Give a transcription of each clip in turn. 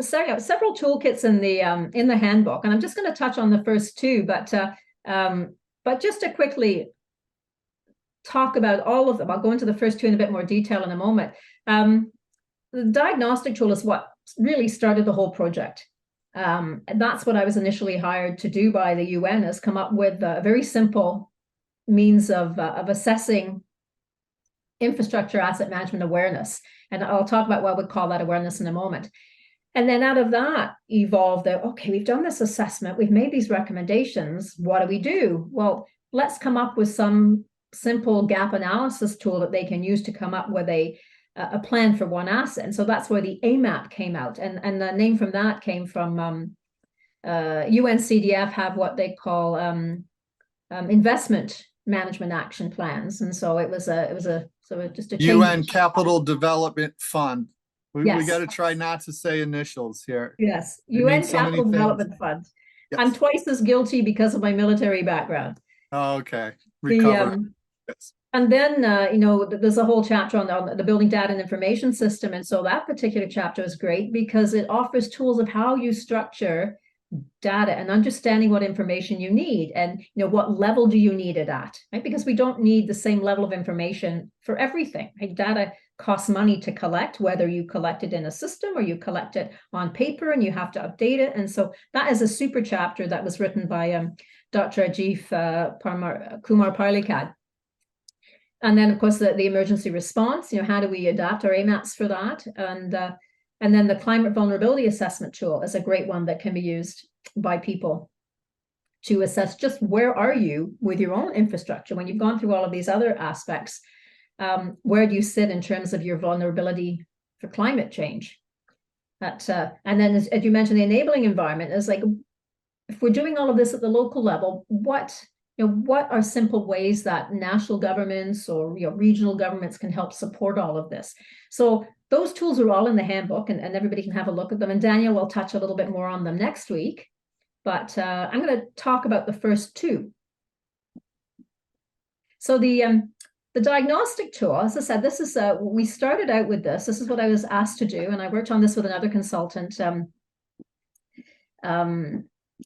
several toolkits in the handbook, and I'm just going to touch on the first two, but just to quickly talk about all of them. I'll go into the first two in a bit more detail in a moment. The diagnostic tool is what really started the whole project. And that's what I was initially hired to do by the UN, is come up with a very simple means of assessing infrastructure asset management awareness. And I'll talk about what we call that awareness in a moment. And then out of that evolved that, okay, we've done this assessment, we've made these recommendations, what do we do? Well, let's come up with some simple gap analysis tool that they can use to come up with a plan for one asset. And so that's where the AMAP came out. And the name from that came from UNCDF have what they call investment management action plans. And so it was just a UN Capital Development Fund. We Yes. got to try not to say initials here. Yes, UN Capital Development Fund. Yes. I'm twice as guilty because of my military background. Oh, okay. Recover. Yes. And then, there's a whole chapter on the building data and information system. And so that particular chapter is great because it offers tools of how you structure data and understanding what information you need and what level do you need it at, right? Because we don't need the same level of information for everything, right? Data costs money to collect, whether you collect it in a system or you collect it on paper and you have to update it. And so that is a super chapter that was written by Dr. Ajif Kumar Parlikad. And then, of course, the emergency response, how do we adapt our AMAPs for that? And then the climate vulnerability assessment tool is a great one that can be used by people to assess just where are you with your own infrastructure when you've gone through all of these other aspects. Where do you sit in terms of your vulnerability for climate change? And then, as you mentioned, the enabling environment is like, if we're doing all of this at the local level, what are simple ways that national governments or regional governments can help support all of this? So those tools are all in the handbook, and everybody can have a look at them. And Daniel will touch a little bit more on them next week. But I'm going to talk about the first two. So the diagnostic tool, as I said, this is we started out with this. This is what I was asked to do, and I worked on this with another consultant,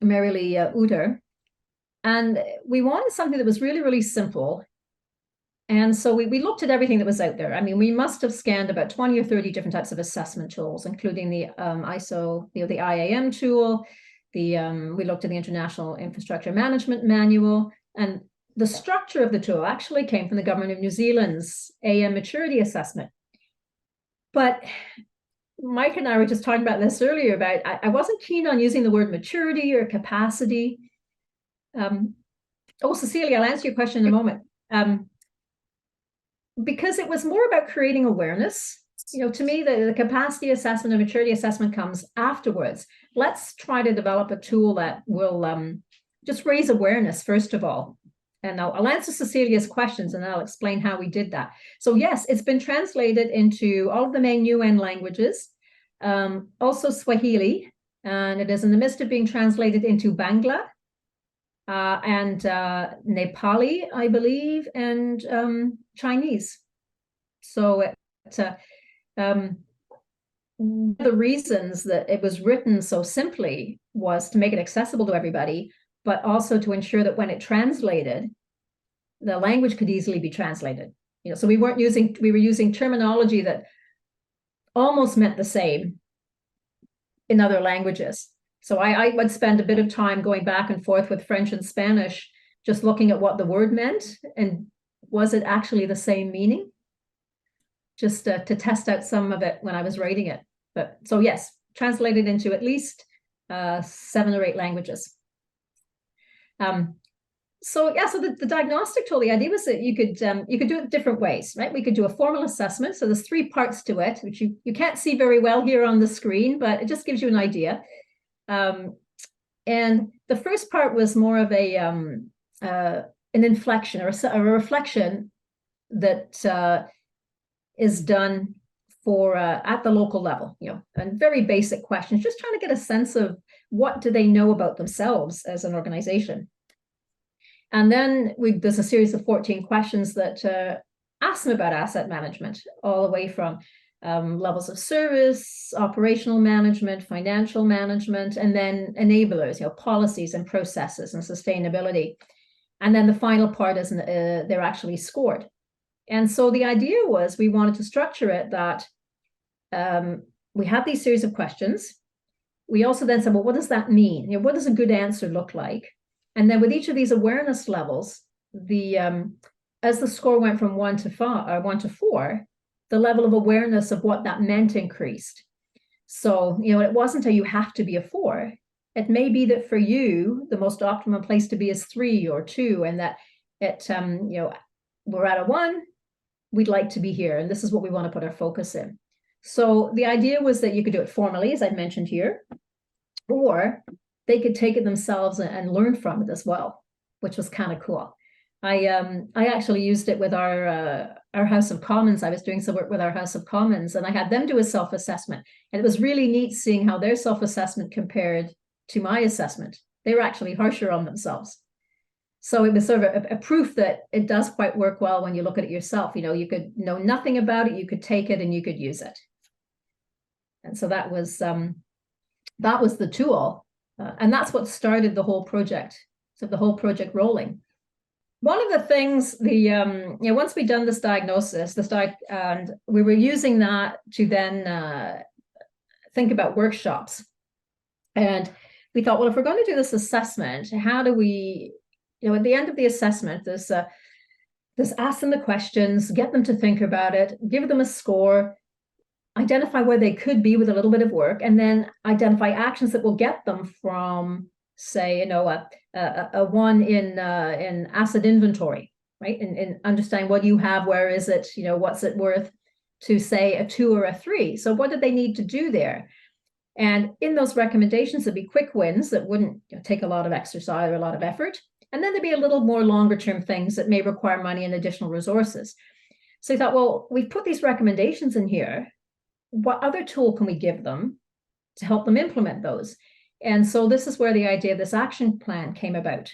Mary-Lee Uter. And we wanted something that was really, really simple. And so we looked at everything that was out there. I mean, we must have scanned about 20 or 30 different types of assessment tools, including the ISO, the IAM tool. We looked at the International Infrastructure Management Manual. And the structure of the tool actually came from the Government of New Zealand's AM maturity assessment. But Mike and I were just talking about this earlier about, I wasn't keen on using the word maturity or capacity. Cecilia, I'll answer your question in a moment. Because it was more about creating awareness. To me, the capacity assessment and maturity assessment comes afterwards. Let's try to develop a tool that will just raise awareness, first of all. And I'll answer Cecilia's questions and I'll explain how we did that. So yes, it's been translated into all of the main UN languages, also Swahili, and it is in the midst of being translated into Bangla, and Nepali, I believe, and Chinese. So one of the reasons that it was written so simply was to make it accessible to everybody, but also to ensure that when it translated, the language could easily be translated. So we were using terminology that almost meant the same in other languages. So I would spend a bit of time going back and forth with French and Spanish, just looking at what the word meant and was it actually the same meaning? Just to test out some of it when I was writing it. But so yes, translated into at least 7 or 8 languages. So the diagnostic tool, the idea was that you could do it different ways, right? We could do a formal assessment. So there's 3 parts to it, which you can't see very well here on the screen, but it just gives you an idea. And the first part was more of an inflection or a reflection that is done for at the local level, and very basic questions, just trying to get a sense of what do they know about themselves as an organization. And then there's a series of 14 questions that ask them about asset management, all the way from levels of service, operational management, financial management, and then enablers, policies and processes and sustainability. And then the final part is they're actually scored. And so the idea was we wanted to structure it that we had these series of questions. We also then said, well, what does that mean? What does a good answer look like? And then with each of these awareness levels, as the score went from 1 to 4, the level of awareness of what that meant increased. So, it wasn't you have to be a 4. It may be that for you, the most optimum place to be is 3 or 2, and that we're at a 1, we'd like to be here, and this is what we want to put our focus in. So the idea was that you could do it formally, as I mentioned here, or they could take it themselves and learn from it as well, which was kind of cool. I actually used it with our House of Commons. I was doing some work with our House of Commons, and I had them do a self-assessment, and it was really neat seeing how their self-assessment compared to my assessment. They were actually harsher on themselves. So it was sort of a proof that it does quite work well when you look at it yourself. You could know nothing about it, you could take it and you could use it. And so that was the tool. And that's what started the whole project. So the whole project rolling. One of the things, once we'd done this diagnosis, and we were using that to then think about workshops. And we thought, well, if we're going to do this assessment, how do we, at the end of the assessment, there's ask them the questions, get them to think about it, give them a score, identify where they could be with a little bit of work, and then identify actions that will get them from, say, a 1 in asset inventory, right? And understand what you have, where is it, what's it worth, to say a 2 or a 3. So what did they need to do there? And in those recommendations, there'd be quick wins that wouldn't take a lot of exercise or a lot of effort. And then there'd be a little more longer term things that may require money and additional resources. So I thought, well, we've put these recommendations in here. What other tool can we give them to help them implement those? And so this is where the idea of this action plan came about.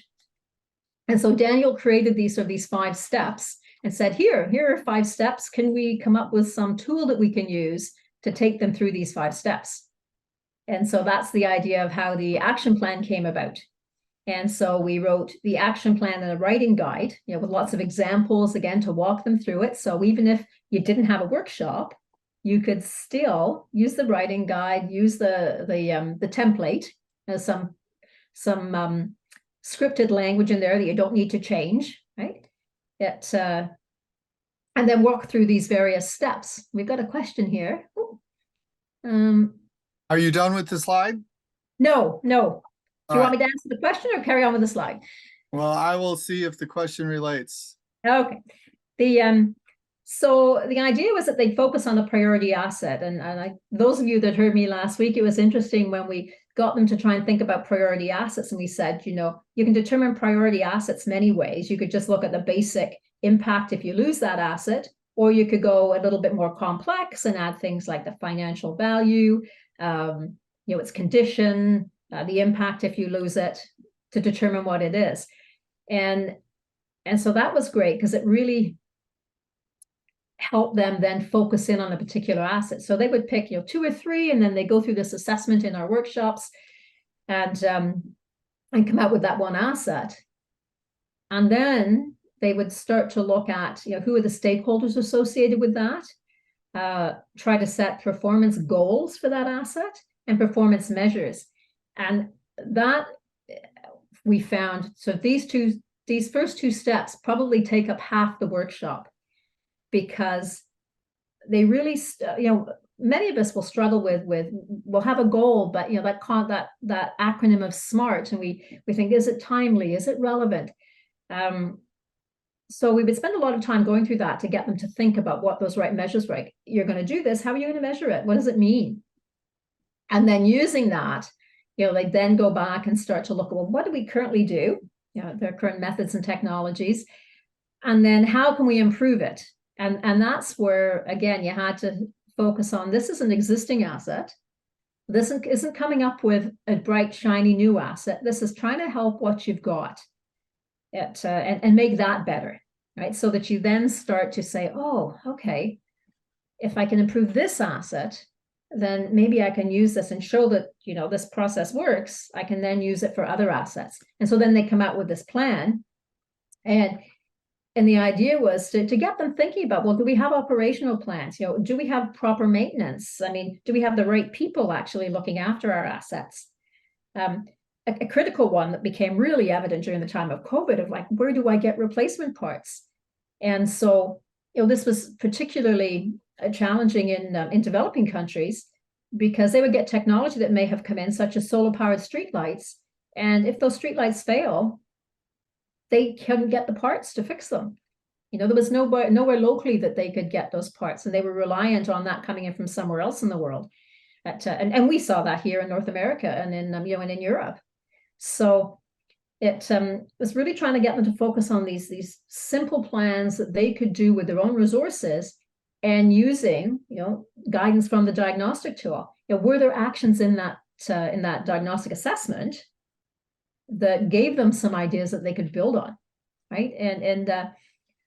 And so Daniel created these 5 steps and said, here are 5 steps. Can we come up with some tool that we can use to take them through these 5 steps? And so that's the idea of how the action plan came about. And so we wrote the action plan in a writing guide, with lots of examples, again, to walk them through it. So even if you didn't have a workshop, you could still use the writing guide, use the template, as some scripted language in there that you don't need to change, right? And then walk through these various steps. We've got a question here. Are you done with the slide? No. Do you All want me to answer the question or carry on with the slide? Well, I will see if the question relates. Okay. So the idea was that they'd focus on the priority asset. And those of you that heard me last week, it was interesting when we got them to try and think about priority assets. And we said, you can determine priority assets many ways. You could just look at the basic impact if you lose that asset, or you could go a little bit more complex and add things like the financial value, its condition, the impact if you lose it, to determine what it is. And so that was great because it really helped them then focus in on a particular asset. So they would pick 2 or 3, and then they go through this assessment in our workshops and come out with that one asset. And then they would start to look at who are the stakeholders associated with that, try to set performance goals for that asset and performance measures. And that we found, so these first 2 steps probably take up half the workshop, because they really, many of us will struggle with we'll have a goal, but that acronym of SMART, and we think, is it timely? Is it relevant? So we would spend a lot of time going through that to get them to think about what those right measures were. You're going to do this. How are you going to measure it? What does it mean? And then using that, they then go back and start to look at, well, what do we currently do? Their current methods and technologies. And then how can we improve it? And that's where, again, you had to focus on, this is an existing asset. This isn't coming up with a bright, shiny new asset. This is trying to help what you've got and make that better, right? So that you then start to say, oh, okay, if I can improve this asset, then maybe I can use this and show that, this process works. I can then use it for other assets. And so then they come out with this plan. And the idea was to get them thinking about, well, do we have operational plans? Do we have proper maintenance? I mean, do we have the right people actually looking after our assets? A critical one that became really evident during the time of COVID of like, where do I get replacement parts? And so, this was particularly challenging in developing countries because they would get technology that may have come in, such as solar-powered streetlights. And if those streetlights fail, they couldn't get the parts to fix them. There was nowhere locally that they could get those parts, and they were reliant on that coming in from somewhere else in the world. And we saw that here in North America and in Europe. So it was really trying to get them to focus on these simple plans that they could do with their own resources, and using guidance from the diagnostic tool. Were there actions in that diagnostic assessment that gave them some ideas that they could build on, right? And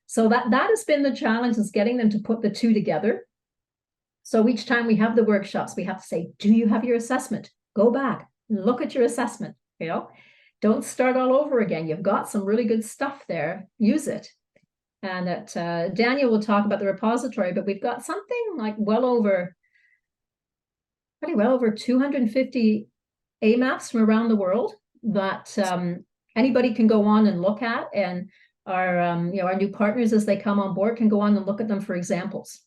so that has been the challenge, is getting them to put the two together. So each time we have the workshops, we have to say, do you have your assessment? Go back, look at your assessment, don't start all over again. You've got some really good stuff there, use it. And Daniel will talk about the repository, but we've got something like well over 250 AMAPs from around the world that anybody can go on and look at, and our new partners, as they come on board, can go on and look at them for examples.